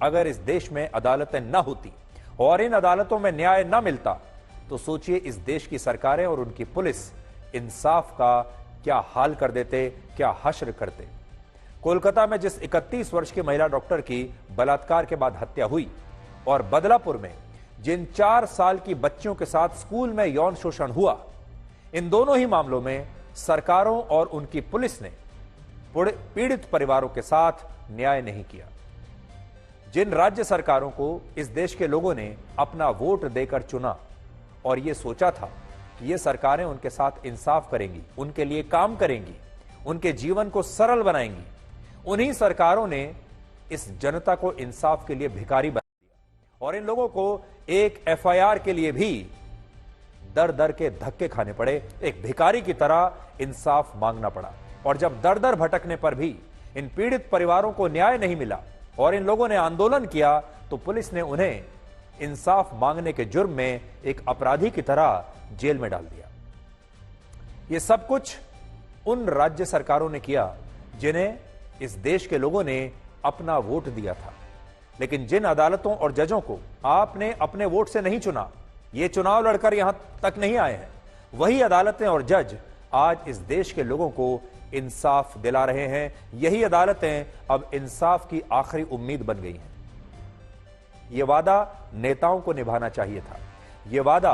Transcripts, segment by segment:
अगर इस देश में अदालतें न होती और इन अदालतों में न्याय न मिलता तो सोचिए इस देश की सरकारें और उनकी पुलिस इंसाफ का क्या हाल कर देते, क्या हश्र करते। कोलकाता में जिस 31 वर्ष की महिला डॉक्टर की बलात्कार के बाद हत्या हुई और बदलापुर में जिन 4 साल की बच्चियों के साथ स्कूल में यौन शोषण हुआ, इन दोनों ही मामलों में सरकारों और उनकी पुलिस ने पीड़ित परिवारों के साथ न्याय नहीं किया। जिन राज्य सरकारों को इस देश के लोगों ने अपना वोट देकर चुना और यह सोचा था कि ये सरकारें उनके साथ इंसाफ करेंगी, उनके लिए काम करेंगी, उनके जीवन को सरल बनाएंगी, उन्हीं सरकारों ने इस जनता को इंसाफ के लिए भिखारी बना दिया और इन लोगों को एक एफआईआर के लिए भी दर दर के धक्के खाने पड़े, एक भिखारी की तरह इंसाफ मांगना पड़ा। और जब दर दर भटकने पर भी इन पीड़ित परिवारों को न्याय नहीं मिला और इन लोगों ने आंदोलन किया तो पुलिस ने उन्हें इंसाफ मांगने के जुर्म में एक अपराधी की तरह जेल में डाल दिया। यह सब कुछ उन राज्य सरकारों ने किया जिन्हें इस देश के लोगों ने अपना वोट दिया था। लेकिन जिन अदालतों और जजों को आपने अपने वोट से नहीं चुना, ये चुनाव लड़कर यहां तक नहीं आए हैं, वही अदालतें और जज आज इस देश के लोगों को इंसाफ दिला रहे हैं। यही अदालतें अब इंसाफ की आखिरी उम्मीद बन गई हैं। यह वादा नेताओं को निभाना चाहिए था, यह वादा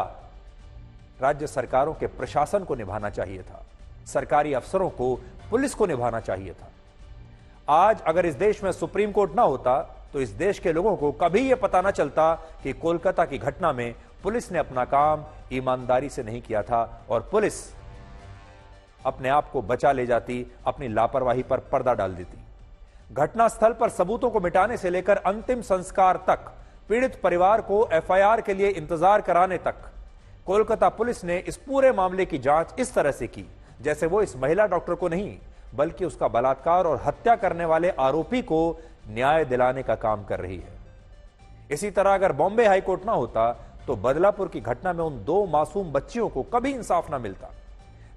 राज्य सरकारों के प्रशासन को निभाना चाहिए था, सरकारी अफसरों को, पुलिस को निभाना चाहिए था। आज अगर इस देश में सुप्रीम कोर्ट ना होता तो इस देश के लोगों को कभी यह पता ना चलता कि कोलकाता की घटना में पुलिस ने अपना काम ईमानदारी से नहीं किया था और पुलिस अपने आप को बचा ले जाती, अपनी लापरवाही पर पर्दा डाल देती। घटनास्थल पर सबूतों को मिटाने से लेकर अंतिम संस्कार तक, पीड़ित परिवार को एफआईआर के लिए इंतजार कराने तक कोलकाता पुलिस ने इस पूरे मामले की जांच इस तरह से की जैसे वो इस महिला डॉक्टर को नहीं बल्कि उसका बलात्कार और हत्या करने वाले आरोपी को न्याय दिलाने का काम कर रही है। इसी तरह अगर बॉम्बे हाईकोर्ट ना होता तो बदलापुर की घटना में उन 2 मासूम बच्चियों को कभी इंसाफ ना मिलता,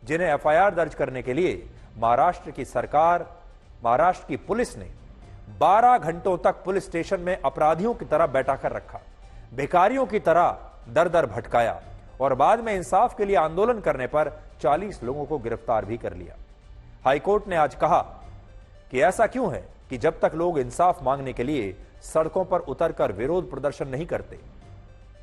जिन्हें एफआईआर दर्ज करने के लिए महाराष्ट्र की सरकार, महाराष्ट्र की पुलिस ने 12 घंटों तक पुलिस स्टेशन में अपराधियों की तरह बैठा कर रखा, भिखारियों की तरह दर दर भटकाया और बाद में इंसाफ के लिए आंदोलन करने पर 40 लोगों को गिरफ्तार भी कर लिया। हाईकोर्ट ने आज कहा कि ऐसा क्यों है कि जब तक लोग इंसाफ मांगने के लिए सड़कों पर उतरकर विरोध प्रदर्शन नहीं करते,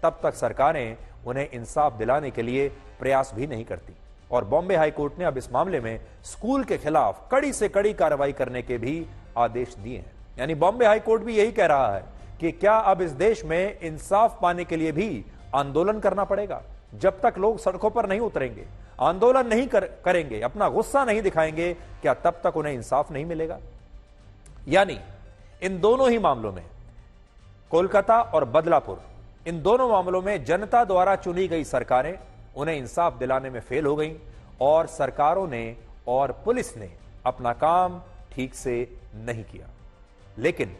तब तक सरकारें उन्हें इंसाफ दिलाने के लिए प्रयास भी नहीं करती। और बॉम्बे हाईकोर्ट ने अब इस मामले में स्कूल के खिलाफ कड़ी से कड़ी कार्रवाई करने के भी आदेश दिए हैं। यानी बॉम्बे हाईकोर्ट भी यही कह रहा है कि क्या अब इस देश में इंसाफ पाने के लिए भी आंदोलन करना पड़ेगा? जब तक लोग सड़कों पर नहीं उतरेंगे, आंदोलन नहीं करेंगे, अपना गुस्सा नहीं दिखाएंगे, क्या तब तक उन्हें इंसाफ नहीं मिलेगा? यानी इन दोनों ही मामलों में, कोलकाता और बदलापुर, इन दोनों मामलों में जनता द्वारा चुनी गई सरकारें उन्हें इंसाफ दिलाने में फेल हो गईं और सरकारों ने और पुलिस ने अपना काम ठीक से नहीं किया। लेकिन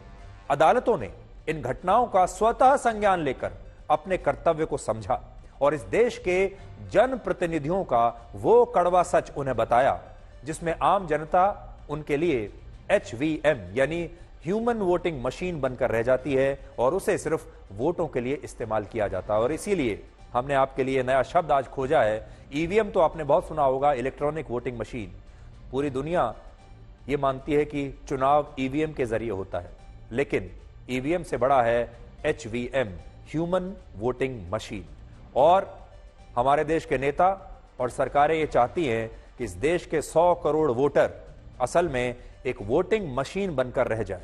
अदालतों ने इन घटनाओं का स्वतः संज्ञान लेकर अपने कर्तव्य को समझा और इस देश के जनप्रतिनिधियों का वो कड़वा सच उन्हें बताया जिसमें आम जनता उनके लिए HVM यानी ह्यूमन वोटिंग मशीन बनकर रह जाती है और उसे सिर्फ वोटों के लिए इस्तेमाल किया जाता है। और इसीलिए हमने आपके लिए नया शब्द आज खोजा है। ईवीएम तो आपने बहुत सुना होगा, इलेक्ट्रॉनिक वोटिंग मशीन। पूरी दुनिया ये मानती है कि चुनाव ईवीएम के जरिए होता है, लेकिन ईवीएम से बड़ा है HVM, ह्यूमन वोटिंग मशीन। और हमारे देश के नेता और सरकारें ये चाहती हैं कि इस देश के 100 करोड़ वोटर असल में एक वोटिंग मशीन बनकर रह जाए।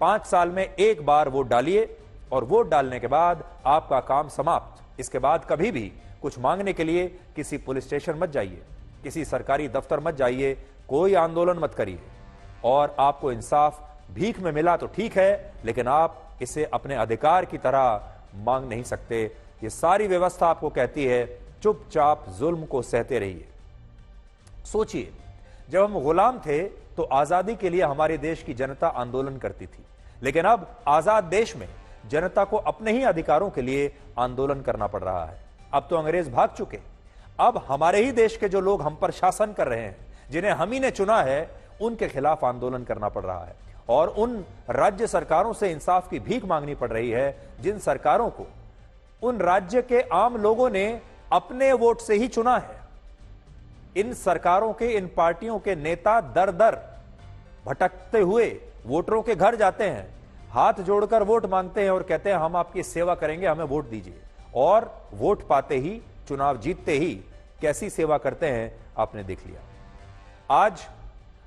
5 साल में एक बार वोट डालिए और वोट डालने के बाद आपका काम समाप्त। इसके बाद कभी भी कुछ मांगने के लिए किसी पुलिस स्टेशन मत जाइए, किसी सरकारी दफ्तर मत जाइए, कोई आंदोलन मत करिए। और आपको इंसाफ भीख में मिला तो ठीक है, लेकिन आप इसे अपने अधिकार की तरह मांग नहीं सकते। ये सारी व्यवस्था आपको कहती है चुपचाप जुल्म को सहते रहिए। सोचिए, जब हम गुलाम थे तो आजादी के लिए हमारे देश की जनता आंदोलन करती थी, लेकिन अब आजाद देश में जनता को अपने ही अधिकारों के लिए आंदोलन करना पड़ रहा है। अब तो अंग्रेज भाग चुके, अब हमारे ही देश के जो लोग हम पर शासन कर रहे हैं, जिन्हें हम ही ने चुना है, उनके खिलाफ आंदोलन करना पड़ रहा है। और उन राज्य सरकारों से इंसाफ की भीख मांगनी पड़ रही है जिन सरकारों को उन राज्य के आम लोगों ने अपने वोट से ही चुना है। इन सरकारों के, इन पार्टियों के नेता दर दर भटकते हुए वोटरों के घर जाते हैं, हाथ जोड़कर वोट मांगते हैं और कहते हैं हम आपकी सेवा करेंगे, हमें वोट दीजिए। और वोट पाते ही, चुनाव जीतते ही कैसी सेवा करते हैं आपने देख लिया। आज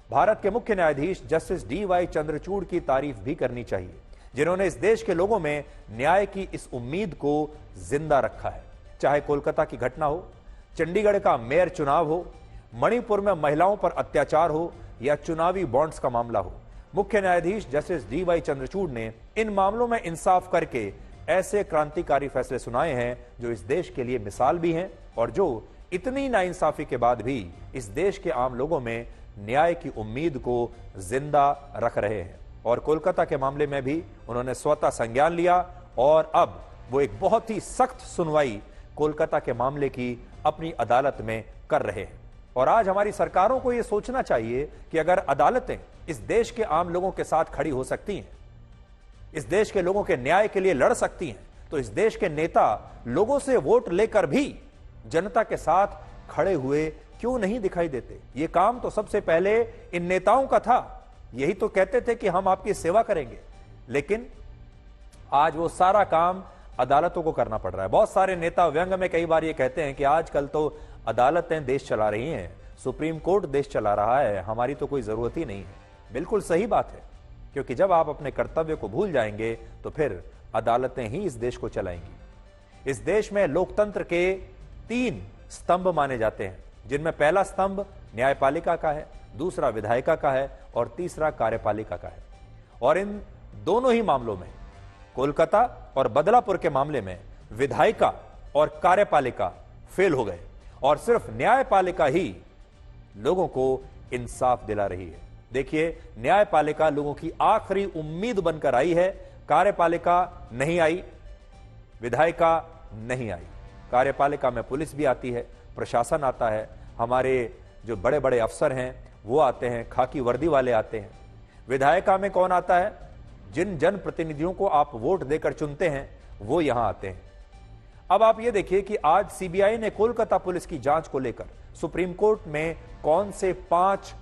भारत के मुख्य न्यायाधीश जस्टिस DY चंद्रचूड़ की तारीफ भी करनी चाहिए, जिन्होंने इस देश के लोगों में न्याय की इस उम्मीद को जिंदा रखा है। चाहे कोलकाता की घटना हो, चंडीगढ़ का मेयर चुनाव हो, मणिपुर में महिलाओं पर अत्याचार हो या चुनावी बॉन्ड्स का मामला हो, मुख्य न्यायाधीश जस्टिस DY चंद्रचूड़ ने इन मामलों में इंसाफ करके ऐसे क्रांतिकारी फैसले सुनाए हैं जो इस देश के लिए मिसाल भी हैं और जो इतनी नाइंसाफी के बाद भी इस देश के आम लोगों में न्याय की उम्मीद को जिंदा रख रहे हैं। और कोलकाता के मामले में भी उन्होंने स्वतः संज्ञान लिया और अब वो एक बहुत ही सख्त सुनवाई कोलकाता के मामले की अपनी अदालत में कर रहे हैं। और आज हमारी सरकारों को यह सोचना चाहिए कि अगर अदालतें इस देश के आम लोगों के साथ खड़ी हो सकती हैं, इस देश के लोगों के न्याय के लिए लड़ सकती हैं, तो इस देश के नेता लोगों से वोट लेकर भी जनता के साथ खड़े हुए क्यों नहीं दिखाई देते। ये काम तो सबसे पहले इन नेताओं का था, यही तो कहते थे कि हम आपकी सेवा करेंगे, लेकिन आज वो सारा काम अदालतों को करना पड़ रहा है। बहुत सारे नेता व्यंग में कई बार ये कहते हैं कि आजकल तो अदालतें देश चला रही हैं, सुप्रीम कोर्ट देश चला रहा है, हमारी तो कोई जरूरत ही नहीं है। बिल्कुल सही बात है, क्योंकि जब आप अपने कर्तव्य को भूल जाएंगे तो फिर अदालतें ही इस देश को चलाएंगी। इस देश में लोकतंत्र के 3 स्तंभ माने जाते हैं, जिनमें पहला स्तंभ न्यायपालिका का है, दूसरा विधायिका का है और तीसरा कार्यपालिका का है। और इन दोनों ही मामलों में, कोलकाता और बदलापुर के मामले में, विधायिका और कार्यपालिका फेल हो गए और सिर्फ न्यायपालिका ही लोगों को इंसाफ दिला रही है। देखिए, न्यायपालिका लोगों की आखिरी उम्मीद बनकर आई है, कार्यपालिका नहीं आई, विधायिका नहीं आई। कार्यपालिका में पुलिस भी आती है, प्रशासन आता है, हमारे जो बड़े बड़े अफसर हैं वो आते हैं, खाकी वर्दी वाले आते हैं। विधायिका में कौन आता है? जिन जनप्रतिनिधियों को आप वोट देकर चुनते हैं वो यहां आते हैं। अब आप ये देखिए कि आज सीबीआई ने कोलकाता पुलिस की जांच को लेकर सुप्रीम कोर्ट में कौन से 5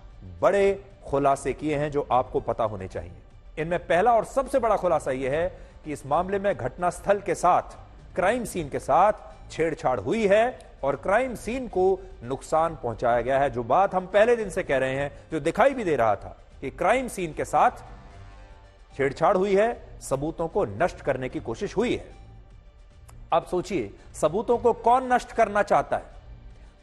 बड़े खुलासे किए हैं जो आपको पता होने चाहिए। इनमें पहला और सबसे बड़ा खुलासा यह है कि इस मामले में घटनास्थल के साथ, क्राइम सीन के साथ छेड़छाड़ हुई है और क्राइम सीन को नुकसान पहुंचाया गया है। जो बात हम पहले दिन से कह रहे हैं, जो दिखाई भी दे रहा था कि क्राइम सीन के साथ छेड़छाड़ हुई है, सबूतों को नष्ट करने की कोशिश हुई है। अब सोचिए, सबूतों को कौन नष्ट करना चाहता है?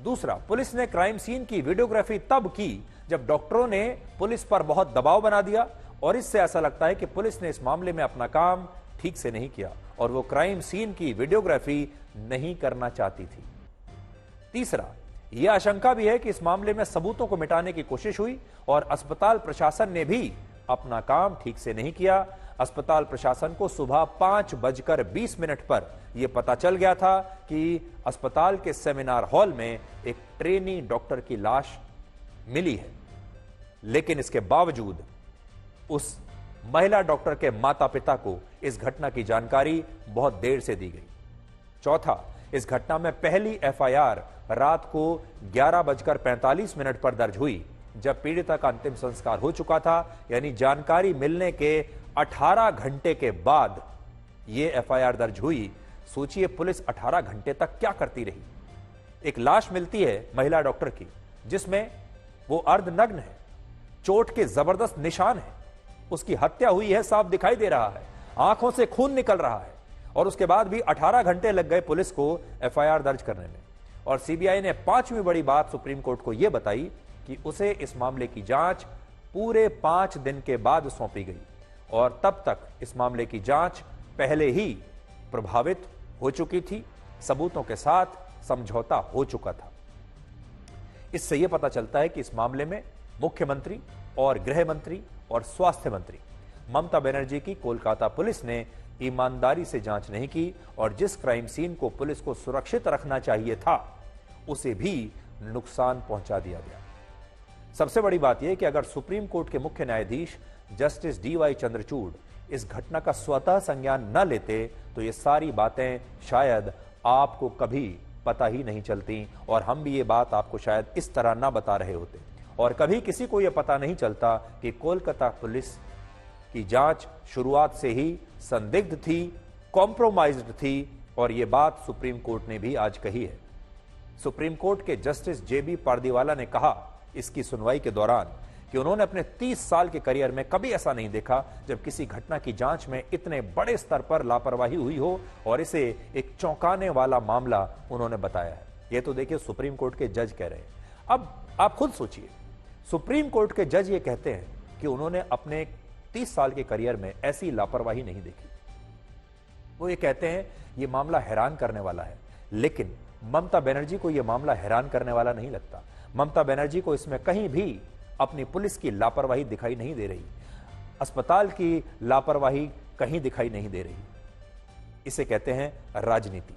दूसरा, पुलिस ने क्राइम सीन की वीडियोग्राफी तब की जब डॉक्टरों ने पुलिस पर बहुत दबाव बना दिया और इससे ऐसा लगता है कि पुलिस ने इस मामले में अपना काम ठीक से नहीं किया और वो क्राइम सीन की वीडियोग्राफी नहीं करना चाहती थी। तीसरा, यह आशंका भी है कि इस मामले में सबूतों को मिटाने की कोशिश हुई और अस्पताल प्रशासन ने भी अपना काम ठीक से नहीं किया। अस्पताल प्रशासन को सुबह 5:20 पर यह पता चल गया था कि अस्पताल के सेमिनार हॉल में एक ट्रेनी डॉक्टर की लाश मिली है, लेकिन इसके बावजूद उस महिला डॉक्टर के माता पिता को इस घटना की जानकारी बहुत देर से दी गई। चौथा, इस घटना में पहली एफआईआर रात को 11:45 पर दर्ज हुई, जब पीड़िता का अंतिम संस्कार हो चुका था, यानी जानकारी मिलने के 18 घंटे के बाद यह एफआईआर दर्ज हुई। सोचिए, पुलिस 18 घंटे तक क्या करती रही। एक लाश मिलती है महिला डॉक्टर की, जिसमें वो अर्धनग्न है, चोट के जबरदस्त निशान है, उसकी हत्या हुई है, साफ दिखाई दे रहा है, आंखों से खून निकल रहा है, और उसके बाद भी 18 घंटे लग गए पुलिस को एफआईआर दर्ज करने में। और सीबीआई ने 5वीं बड़ी बात सुप्रीम कोर्ट को यह बताई कि उसे इस मामले की जांच पूरे 5 दिन के बाद सौंपी गई और तब तक इस मामले की जांच पहले ही प्रभावित हो चुकी थी, सबूतों के साथ समझौता हो चुका था। इससे यह पता चलता है कि इस मामले में मुख्यमंत्री और गृह मंत्री और स्वास्थ्य मंत्री ममता बनर्जी की कोलकाता पुलिस ने ईमानदारी से जांच नहीं की और जिस क्राइम सीन को पुलिस को सुरक्षित रखना चाहिए था, उसे भी नुकसान पहुंचा दिया गया। सबसे बड़ी बात यह कि अगर सुप्रीम कोर्ट के मुख्य न्यायाधीश जस्टिस डीवाई चंद्रचूड़ इस घटना का स्वतः संज्ञान न लेते तो ये सारी बातें शायद आपको कभी पता ही नहीं चलती और हम भी ये बात आपको शायद इस तरह ना बता रहे होते और कभी किसी को यह पता नहीं चलता कि कोलकाता पुलिस की जांच शुरुआत से ही संदिग्ध थी, कॉम्प्रोमाइज्ड थी और यह बात सुप्रीम कोर्ट ने भी आज कही है। सुप्रीम कोर्ट के जस्टिस जेबी पारदीवाला ने कहा इसकी सुनवाई के दौरान कि उन्होंने अपने 30 साल के करियर में कभी ऐसा नहीं देखा जब किसी घटना की जांच में इतने बड़े स्तर पर लापरवाही हुई हो और इसे एक चौंकाने वाला मामला उन्होंने बताया है। यह तो देखिए सुप्रीम कोर्ट के जज कह रहे हैं। अब आप खुद सोचिए, सुप्रीम कोर्ट के जज ये कहते हैं कि उन्होंने अपने 30 साल के करियर में ऐसी लापरवाही नहीं देखी। वो ये कहते हैं ये मामला हैरान करने वाला है, लेकिन ममता बनर्जी को यह मामला हैरान करने वाला नहीं लगता। ममता बनर्जी को इसमें कहीं भी अपनी पुलिस की लापरवाही दिखाई नहीं दे रही, अस्पताल की लापरवाही कहीं दिखाई नहीं दे रही। इसे कहते हैं राजनीति।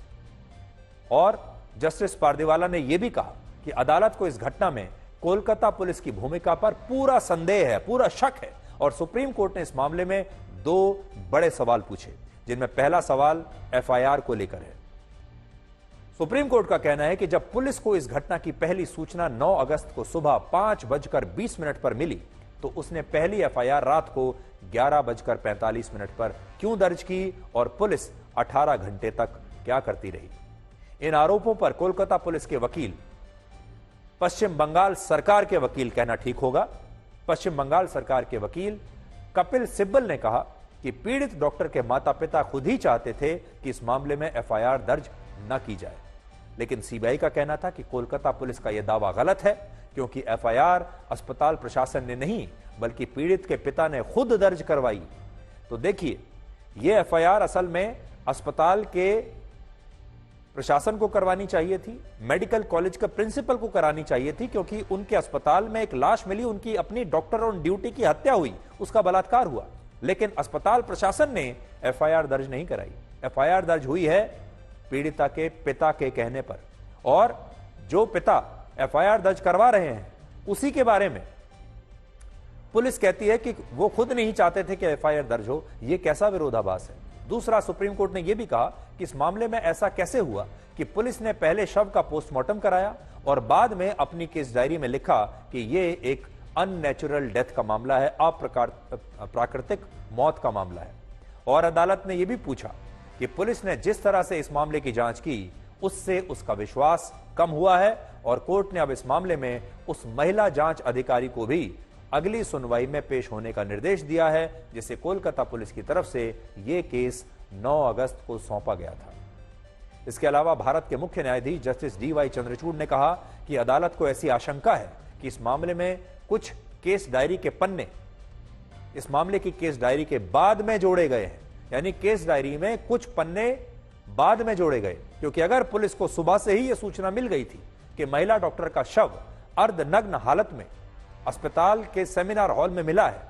और जस्टिस पारदीवाला ने यह भी कहा कि अदालत को इस घटना में कोलकाता पुलिस की भूमिका पर पूरा संदेह है, पूरा शक है और सुप्रीम कोर्ट ने इस मामले में 2 बड़े सवाल पूछे, जिनमें पहला सवाल एफआईआर को लेकर है। सुप्रीम कोर्ट का कहना है कि जब पुलिस को इस घटना की पहली सूचना 9 अगस्त को सुबह 5:20 पर मिली तो उसने पहली एफआईआर रात को 11:45 पर क्यों दर्ज की और पुलिस 18 घंटे तक क्या करती रही। इन आरोपों पर कोलकाता पुलिस के वकील, पश्चिम बंगाल सरकार के वकील कहना ठीक होगा, पश्चिम बंगाल सरकार के वकील कपिल सिब्बल ने कहा कि पीड़ित डॉक्टर के माता पिता खुद ही चाहते थे कि इस मामले में एफआईआर दर्ज न की जाए, लेकिन सीबीआई का कहना था कि कोलकाता पुलिस का यह दावा गलत है क्योंकि एफआईआर अस्पताल प्रशासन ने नहीं बल्कि पीड़ित के पिता ने खुद दर्ज करवाई। तो देखिए, यह एफआईआर असल में अस्पताल के प्रशासन को करवानी चाहिए थी, मेडिकल कॉलेज के प्रिंसिपल को करानी चाहिए थी, क्योंकि उनके अस्पताल में एक लाश मिली, उनकी अपनी डॉक्टर ऑन ड्यूटी की हत्या हुई, उसका बलात्कार हुआ, लेकिन अस्पताल प्रशासन ने एफआईआर दर्ज नहीं कराई। एफआईआर दर्ज हुई है पीड़िता के पिता के कहने पर, और जो पिता एफआईआर दर्ज करवा रहे हैं उसी के बारे में पुलिस कहती है कि वो खुद नहीं चाहते थे कि एफआईआर दर्ज हो। यह कैसा विरोधाभास है। दूसरा, सुप्रीम कोर्ट ने यह भी कहा कि इस मामले में ऐसा कैसे हुआ कि पुलिस ने पहले शव का पोस्टमार्टम कराया और बाद में अपनी केस डायरी में लिखा कि यह एक अननेचुरल डेथ का मामला है, अप्राकृतिक मौत का मामला है। और अदालत ने यह भी पूछा कि पुलिस ने जिस तरह से इस मामले की जांच की उससे उसका विश्वास कम हुआ है और कोर्ट ने अब इस मामले में उस महिला जांच अधिकारी को भी अगली सुनवाई में पेश होने का निर्देश दिया है, जिसे कोलकाता पुलिस की तरफ से यह केस 9 अगस्त को सौंपा गया था। इसके अलावा भारत के मुख्य न्यायाधीश जस्टिस डीवाई चंद्रचूड़ ने कहा कि अदालत को ऐसी आशंका है कि इस मामले में कुछ केस डायरी के पन्ने इस मामले की केस डायरी के बाद में जोड़े गए हैं, यानी केस डायरी में कुछ पन्ने बाद में जोड़े गए, क्योंकि अगर पुलिस को सुबह से ही यह सूचना मिल गई थी कि महिला डॉक्टर का शव अर्धनग्न हालत में अस्पताल के सेमिनार हॉल में मिला है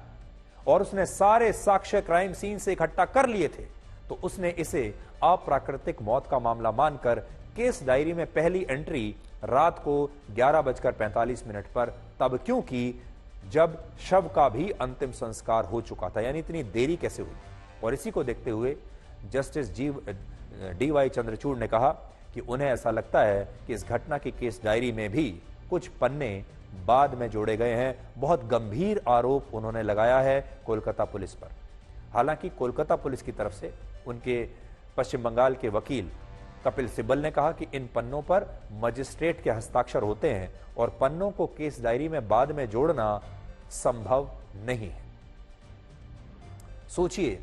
और उसने सारे साक्ष्य क्राइम सीन से इकट्ठा कर लिए थे, तो उसने इसे अप्राकृतिक मौत का मामला मानकर केस डायरी में पहली एंट्री रात को 11:45 पर तब क्यों की जब शव का भी अंतिम संस्कार हो चुका था, यानी इतनी देरी कैसे हुई। और इसी को देखते हुए जस्टिस डीवाई चंद्रचूड़ ने कहा कि उन्हें ऐसा लगता है कि इस घटना की केस डायरी में भी कुछ पन्ने बाद में जोड़े गए हैं। बहुत गंभीर आरोप उन्होंने लगाया है कोलकाता पुलिस पर। हालांकि कोलकाता पुलिस की तरफ से उनके पश्चिम बंगाल के वकील कपिल सिब्बल ने कहा कि इन पन्नों पर मजिस्ट्रेट के हस्ताक्षर होते हैं और पन्नों को केस डायरी में बाद में जोड़ना संभव नहीं है। सोचिए,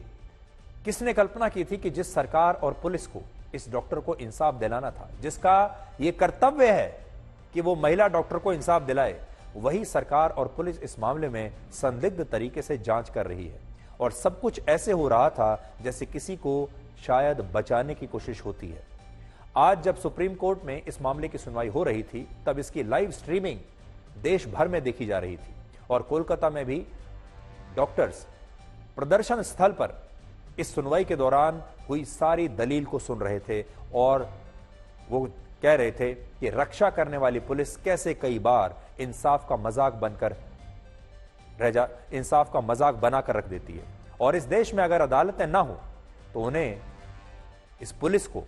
किसने कल्पना की थी कि जिस सरकार और पुलिस को इस डॉक्टर को इंसाफ दिलाना था, जिसका यह कर्तव्य है कि वो महिला डॉक्टर को इंसाफ दिलाए, वही सरकार और पुलिस इस मामले में संदिग्ध तरीके से जांच कर रही है और सब कुछ ऐसे हो रहा था जैसे किसी को शायद बचाने की कोशिश होती है। आज जब सुप्रीम कोर्ट में इस मामले की सुनवाई हो रही थी तब इसकी लाइव स्ट्रीमिंग देश भर में देखी जा रही थी और कोलकाता में भी डॉक्टर्स प्रदर्शन स्थल पर इस सुनवाई के दौरान हुई सारी दलील को सुन रहे थे और वो कह रहे थे कि रक्षा करने वाली पुलिस कैसे कई बार इंसाफ का मजाक बनकर इंसाफ का मजाक बनाकर रख देती है। और इस देश में अगर अदालतें ना हो तो उन्हें, इस पुलिस को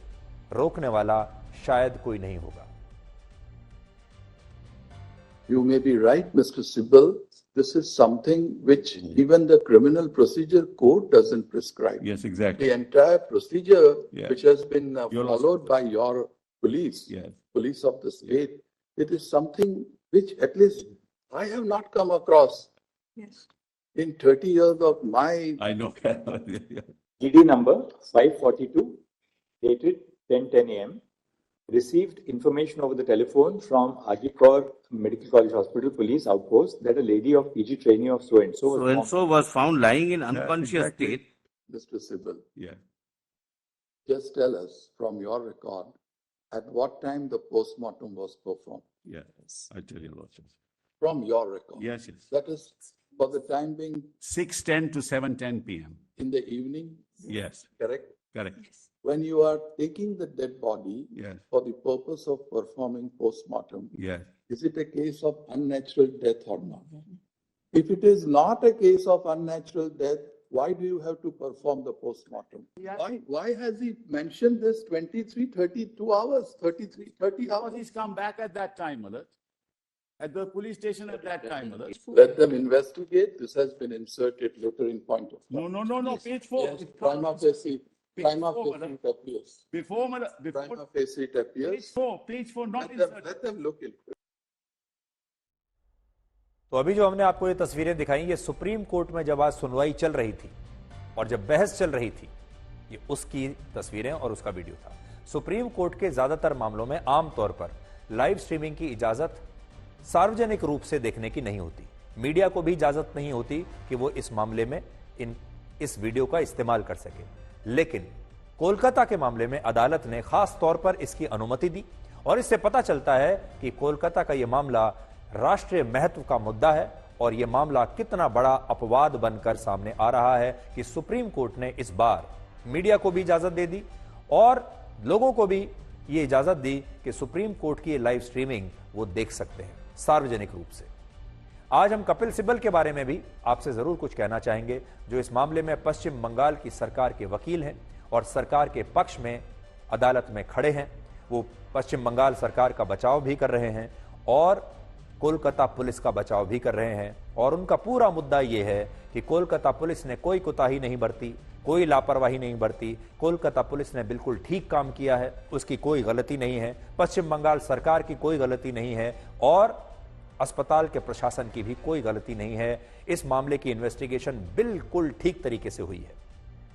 रोकने वाला शायद कोई नहीं होगा। You may be right, Mr. Sibal. This is something which even the Criminal Procedure Code doesn't prescribe. Yes, exactly. The entire procedure which has been Your followed by your police, police of the state, it is something which at least I have not come across. Yes. In 30 years of my... I know. GD number 542, dated 10:10 a.m. Received information over the telephone from Ajikor Medical College Hospital Police Outpost that a lady of PG trainee of so-and-so was found lying in unconscious state. Mr. Sibal, Yeah. just tell us from your record at what time the postmortem was performed. Yes. I tell you what. From your record. Yes, yes. That is for the time being 6:10 to 7:10 p.m. in the evening, Yes. correct? Correct. When you are taking the dead body Yes. for the purpose of performing postmortem, Yes. is it a case of unnatural death or not? If it is not a case of unnatural death, why do you have to perform the postmortem? Why has he mentioned this 23, 32 hours, 33, 30 hours? He's come back at that time, Malat. At the police station at that time, Malat. Let them investigate. This has been inserted later in point of time. No, page 4. Yes, prima facie it appears. Before, Malat, before, Prima facie it appears. page 4, not Let inserted. them look into it. तो अभी जो हमने आपको ये तस्वीरें दिखाई, ये supreme court में जब आज सुनवाई चल रही थी और जब बहस चल रही थी, ये उसकी तस्वीरें और उसका वीडियो था। सुप्रीम कोर्ट के ज्यादातर मामलों में आमतौर पर लाइव स्ट्रीमिंग की इजाजत सार्वजनिक रूप से देखने की नहीं होती। मीडिया को भी इजाजत नहीं होती कि वो इस मामले में इस वीडियो का इस्तेमाल कर सके। लेकिन कोलकाता के मामले में अदालत ने खास तौर पर इसकी अनुमति दी और इससे पता चलता है कि कोलकाता का यह मामला राष्ट्रीय महत्व का मुद्दा है और यह मामला कितना बड़ा अपवाद बनकर सामने आ रहा है कि सुप्रीम कोर्ट ने इस बार मीडिया को भी इजाजत दे दी और लोगों को भी यह इजाजत दी कि सुप्रीम कोर्ट की लाइव स्ट्रीमिंग वो देख सकते हैं सार्वजनिक रूप से। आज हम कपिल सिब्बल के बारे में भी आपसे जरूर कुछ कहना चाहेंगे, जो इस मामले में पश्चिम बंगाल की सरकार के वकील हैं और सरकार के पक्ष में अदालत में खड़े हैं। वो पश्चिम बंगाल सरकार का बचाव भी कर रहे हैं और कोलकाता पुलिस का बचाव भी कर रहे हैं और उनका पूरा मुद्दा यह है कि कोलकाता पुलिस ने कोई कोताही नहीं बरती, कोई लापरवाही नहीं बरती। कोलकाता पुलिस ने बिल्कुल ठीक काम किया है, उसकी कोई गलती नहीं है। पश्चिम बंगाल सरकार की कोई गलती नहीं है और अस्पताल के प्रशासन की भी कोई गलती नहीं है। इस मामले की इन्वेस्टिगेशन बिल्कुल ठीक तरीके से हुई है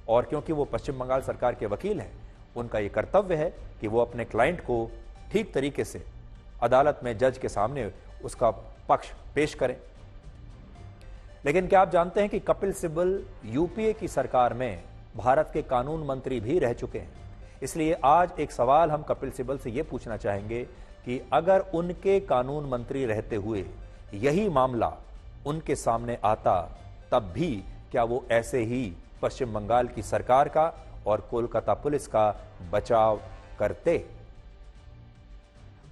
और क्योंकि वो पश्चिम बंगाल सरकार के वकील हैं, उनका ये कर्तव्य है कि वो अपने क्लाइंट को ठीक तरीके से अदालत में जज के सामने उसका पक्ष पेश करें। लेकिन क्या आप जानते हैं कि कपिल सिब्बल यूपीए की सरकार में भारत के कानून मंत्री भी रह चुके हैं। इसलिए आज एक सवाल हम कपिल सिब्बल से यह पूछना चाहेंगे कि अगर उनके कानून मंत्री रहते हुए यही मामला उनके सामने आता, तब भी क्या वो ऐसे ही पश्चिम बंगाल की सरकार का और कोलकाता पुलिस का बचाव करते?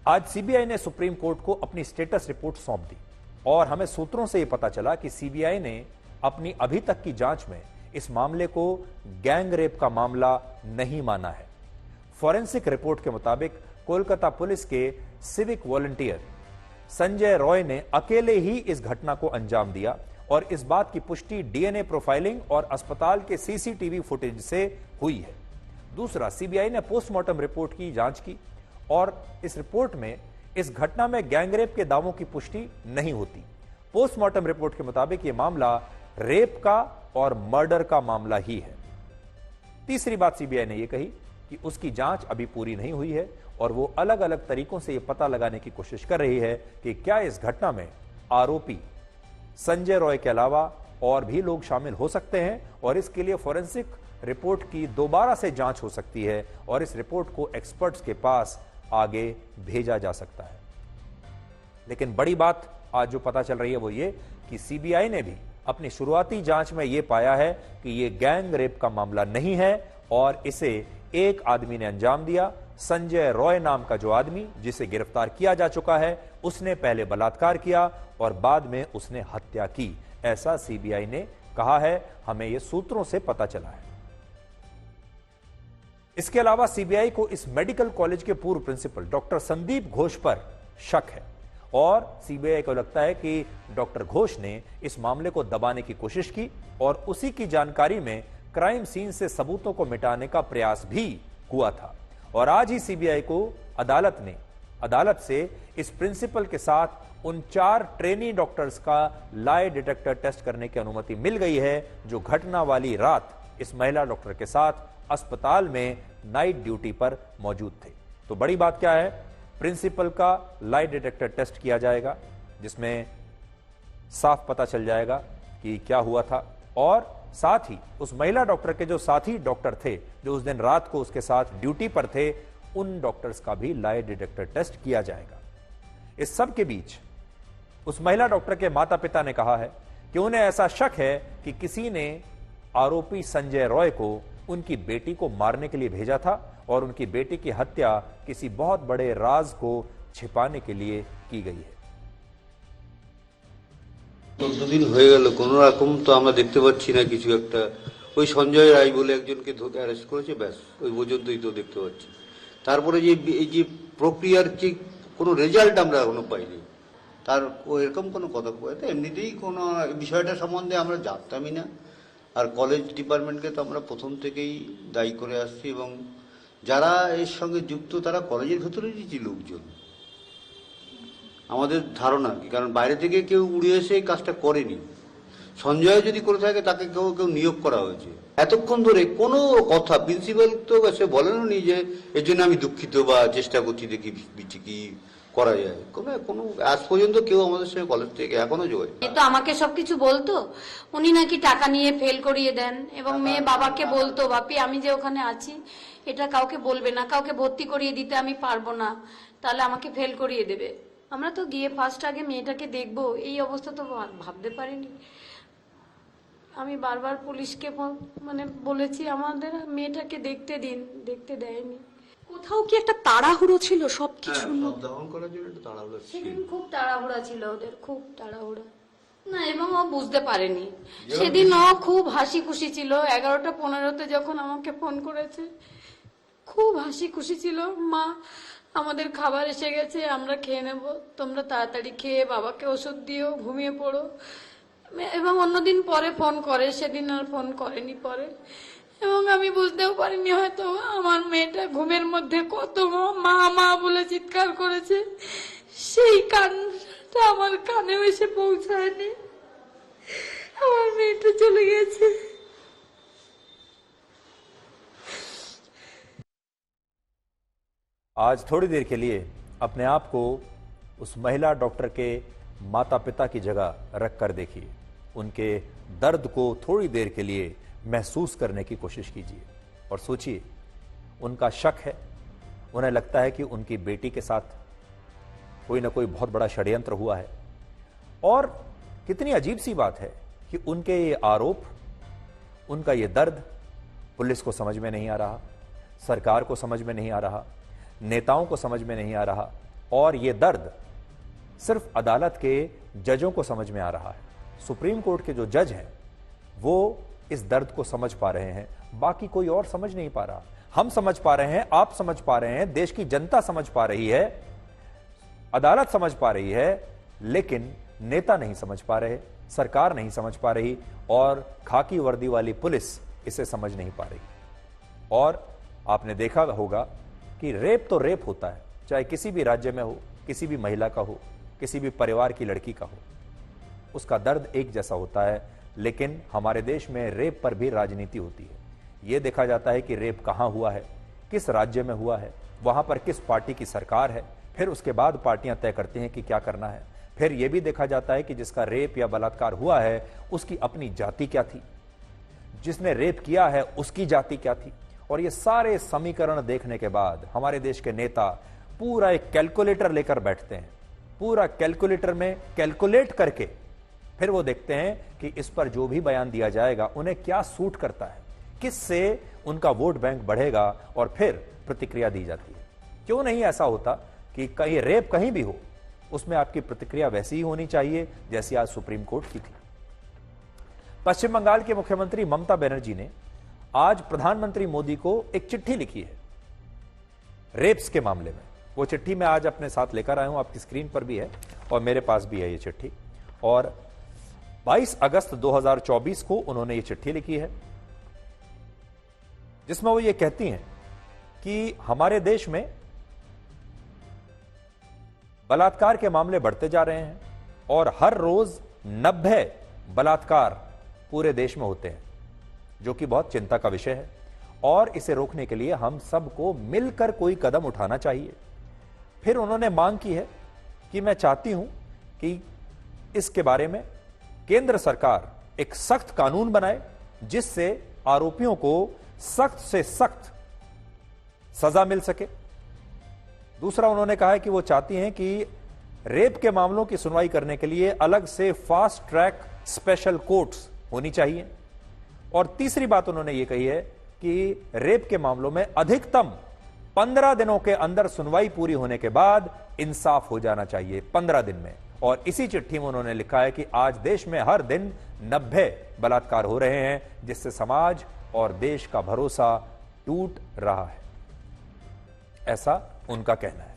आज सीबीआई ने सुप्रीम कोर्ट को अपनी स्टेटस रिपोर्ट सौंप दी और हमें सूत्रों से यह पता चला कि सीबीआई ने अपनी अभी तक की जांच में इस मामले को गैंग रेप का मामला नहीं माना है। फॉरेंसिक रिपोर्ट के मुताबिक कोलकाता पुलिस के सिविक वॉलंटियर संजय रॉय ने अकेले ही इस घटना को अंजाम दिया और इस बात की पुष्टि डीएनए प्रोफाइलिंग और अस्पताल के सीसीटीवी फुटेज से हुई है। दूसरा, सीबीआई ने पोस्टमार्टम रिपोर्ट की जांच की और इस रिपोर्ट में इस घटना में गैंगरेप के दावों की पुष्टि नहीं होती। पोस्टमार्टम रिपोर्ट के मुताबिक यह मामला रेप का और मर्डर का मामला ही है। तीसरी बात सीबीआई ने यह कही कि उसकी जांच अभी पूरी नहीं हुई है और वो अलग अलग तरीकों से यह पता लगाने की कोशिश कर रही है कि क्या इस घटना में आरोपी संजय रॉय के अलावा और भी लोग शामिल हो सकते हैं और इसके लिए फॉरेंसिक रिपोर्ट की दोबारा से जांच हो सकती है और इस रिपोर्ट को एक्सपर्ट्स के पास आगे भेजा जा सकता है। लेकिन बड़ी बात आज जो पता चल रही है वो ये कि सीबीआई ने भी अपनी शुरुआती जांच में यह पाया है कि यह गैंग रेप का मामला नहीं है और इसे एक आदमी ने अंजाम दिया। संजय रॉय नाम का जो आदमी जिसे गिरफ्तार किया जा चुका है, उसने पहले बलात्कार किया और बाद में उसने हत्या की। ऐसा सीबीआई ने कहा है, हमें यह सूत्रों से पता चला है। इसके अलावा सीबीआई को इस मेडिकल कॉलेज के पूर्व प्रिंसिपल डॉक्टर संदीप घोष पर शक है और सीबीआई को लगता है कि डॉक्टर घोष ने इस मामले को दबाने की कोशिश की और उसी की जानकारी में क्राइम सीन से सबूतों को मिटाने का प्रयास भी हुआ था। और आज ही सीबीआई को अदालत से इस प्रिंसिपल के साथ उन 4 ट्रेनी डॉक्टर्स का लाई डिटेक्टर टेस्ट करने की अनुमति मिल गई है, जो घटना वाली रात इस महिला डॉक्टर के साथ अस्पताल में नाइट ड्यूटी पर मौजूद थे। तो बड़ी बात क्या है, प्रिंसिपल का लाई डिटेक्टर टेस्ट किया जाएगा, जिसमें साफ पता चल जाएगा कि क्या हुआ था। और साथ ही उस महिला डॉक्टर के जो साथी डॉक्टर थे, जो उस दिन रात को उसके साथ ड्यूटी पर थे, उन डॉक्टर्स का भी लाई डिटेक्टर टेस्ट किया जाएगा। इस सब के बीच उस महिला डॉक्टर के माता पिता ने कहा है कि उन्हें ऐसा शक है कि किसी ने आरोपी संजय रॉय को उनकी बेटी को मारने के लिए भेजा था और उनकी बेटी की हत्या किसी बहुत बड़े राज को छिपाने के लिए की गई है। 14 दिन হয়ে গেল, কোন রকম তো আমরা দেখতে পাচ্ছি না কিছু একটা। ওই সঞ্জয় রায় বলে একজনকে ধরে অ্যারেস্ট করেছে, ব্যাস ওই পর্যন্তই তো দেখতে পাচ্ছি। তারপরে যে এই যে প্রক্রিয়ার যে কোনো রেজাল্ট আমরা এখনো পাইনি, তার এরকম কোনো কথা বলতে এমনিতেই কোনো বিষয়টা সম্বন্ধে আমরা জানতামই না। আর কলেজ ডিপার্টমেন্টকে তো আমরা প্রথম থেকেই দায়ী করে আসছি এবং যারা এর সঙ্গে যুক্ত তারা কলেজের ভেতরেরই যে লোকজন, আমাদের ধারণা কি, কারণ বাইরে থেকে কেউ উড়ে এসে এই কাজটা করেনি। সঞ্জয় যদি করে থাকে তাকে কেউ নিয়োগ করা হয়েছে। এতক্ষণ ধরে কোনো কথা প্রিন্সিপাল তো এসে বলেননি যে এর জন্য আমি দুঃখিত বা চেষ্টা করছি দেখি কি করা যায়। কোনো আজ পর্যন্ত কেউ আমাদের সঙ্গে কলেজ থেকে এখনো যোগাযোগ। তো আমাকে সবকিছু বলতো, উনি নাকি টাকা নিয়ে ফেল করিয়ে দেন এবং মেয়ে বাবাকে বলতো, বাপি আমি যে ওখানে আছি এটা কাউকে বলবে না, কাউকে ভর্তি করিয়ে দিতে আমি পারবো না, তাহলে আমাকে ফেল করিয়ে দেবে। আমরা তো গিয়ে ফার্স্ট আগে মেয়েটাকে দেখবো এই অবস্থা তো ভাবতে পারিনি। আমি বারবার পুলিশকে মানে বলেছি আমাদের মেয়েটাকে দেখতে দিন, দেখতে দেয়নি। কোথাও কি একটা তাড়াহুড়ো ছিল সবকিছু? দহন করার জন্য একটা তাড়াহুড়ো ছিল। সেদিন খুব তাড়াহুড়া ছিল ওদের, খুব তাড়াহুড়া না, এবং ও বুঝতে পারেনি। সেদিন ও খুব হাসি খুশি ছিল। 11টা 15-তে যখন আমাকে ফোন করেছে খুব হাসি খুশি ছিল। মা আমাদের খাবার এসে গেছে, আমরা খেয়ে নেব, তোমরা তাড়াতাড়ি খেয়ে বাবাকে ওষুধ দিও, ঘুমিয়ে পড়ো। এবং অন্যদিন পরে ফোন করে, সেদিন আর ফোন করেনি পরে। এবং আমি বুঝতেও পারিনি হয়তো আমার মেয়েটা ঘুমের মধ্যে কত মা মা বলে চিৎকার করেছে, সেই কানটা আমার কানেও এসে পৌঁছায়নি। আমার মেয়েটা চলে গেছে। आज थोड़ी देर के लिए अपने आप को उस महिला डॉक्टर के माता पिता की जगह रखकर देखिए, उनके दर्द को थोड़ी देर के लिए महसूस करने की कोशिश कीजिए और सोचिए, उनका शक है, उन्हें लगता है कि उनकी बेटी के साथ कोई ना कोई बहुत बड़ा षड्यंत्र हुआ है। और कितनी अजीब सी बात है कि उनके ये आरोप, उनका ये दर्द पुलिस को समझ में नहीं आ रहा, सरकार को समझ में नहीं आ रहा, नेताओं को समझ में नहीं आ रहा, और ये दर्द सिर्फ अदालत के जजों को समझ में आ रहा है। सुप्रीम कोर्ट के जो जज हैं वो इस दर्द को समझ पा रहे हैं, बाकी कोई और समझ नहीं पा रहा। हम समझ पा रहे हैं, आप समझ पा रहे हैं, देश की जनता समझ पा रही है, अदालत समझ पा रही है, लेकिन नेता नहीं समझ पा रहे, सरकार नहीं समझ पा रही, और खाकी वर्दी वाली पुलिस इसे समझ नहीं पा रही। और आपने देखा होगा कि रेप तो रेप होता है, चाहे किसी भी राज्य में हो, किसी भी महिला का हो, किसी भी परिवार की लड़की का हो, उसका दर्द एक जैसा होता है। लेकिन हमारे देश में रेप पर भी राजनीति होती है। यह देखा जाता है कि रेप कहां हुआ है, किस राज्य में हुआ है, वहां पर किस पार्टी की सरकार है, फिर उसके बाद पार्टियां तय करती हैं कि क्या करना है। फिर यह भी देखा जाता है कि जिसका रेप या बलात्कार हुआ है उसकी अपनी जाति क्या थी, जिसने रेप किया है उसकी जाति क्या थी। और ये सारे समीकरण देखने के बाद हमारे देश के नेता पूरा एक कैलकुलेटर लेकर बैठते हैं, पूरा कैलकुलेटर में कैलकुलेट करके फिर वो देखते हैं कि इस पर जो भी बयान दिया जाएगा उन्हें क्या सूट करता है, किससे उनका वोट बैंक बढ़ेगा, और फिर प्रतिक्रिया दी जाती है। क्यों नहीं ऐसा होता कि कहीं रेप कहीं भी हो, उसमें आपकी प्रतिक्रिया वैसी ही होनी चाहिए जैसी आज सुप्रीम कोर्ट की थी। पश्चिम बंगाल के मुख्यमंत्री ममता बनर्जी ने आज प्रधानमंत्री मोदी को एक चिट्ठी लिखी है रेप्स के मामले में। वो चिट्ठी मैं आज अपने साथ लेकर आया हूं, आपकी स्क्रीन पर भी है और मेरे पास भी है ये चिट्ठी। और 22 अगस्त 2024 को उन्होंने ये चिट्ठी लिखी है, जिसमें वो ये कहती हैं कि हमारे देश में बलात्कार के मामले बढ़ते जा रहे हैं और हर रोज 90 बलात्कार पूरे देश में होते हैं, जो कि बहुत चिंता का विषय है और इसे रोकने के लिए हम सबको मिलकर कोई कदम उठाना चाहिए। फिर उन्होंने मांग की है कि मैं चाहती हूं कि इसके बारे में केंद्र सरकार एक सख्त कानून बनाए जिससे आरोपियों को सख्त से सख्त सजा मिल सके। दूसरा, उन्होंने कहा है कि वो चाहती हैं कि रेप के मामलों की सुनवाई करने के लिए अलग से फास्ट ट्रैक स्पेशल कोर्ट्स होनी चाहिए। और तीसरी बात उन्होंने ये कही है कि रेप के मामलों में अधिकतम 15 दिनों के अंदर सुनवाई पूरी होने के बाद इंसाफ हो जाना चाहिए, 15 दिन में। और इसी चिट्ठी में उन्होंने लिखा है कि आज देश में हर दिन 90 बलात्कार हो रहे हैं, जिससे समाज और देश का भरोसा टूट रहा है, ऐसा उनका कहना है।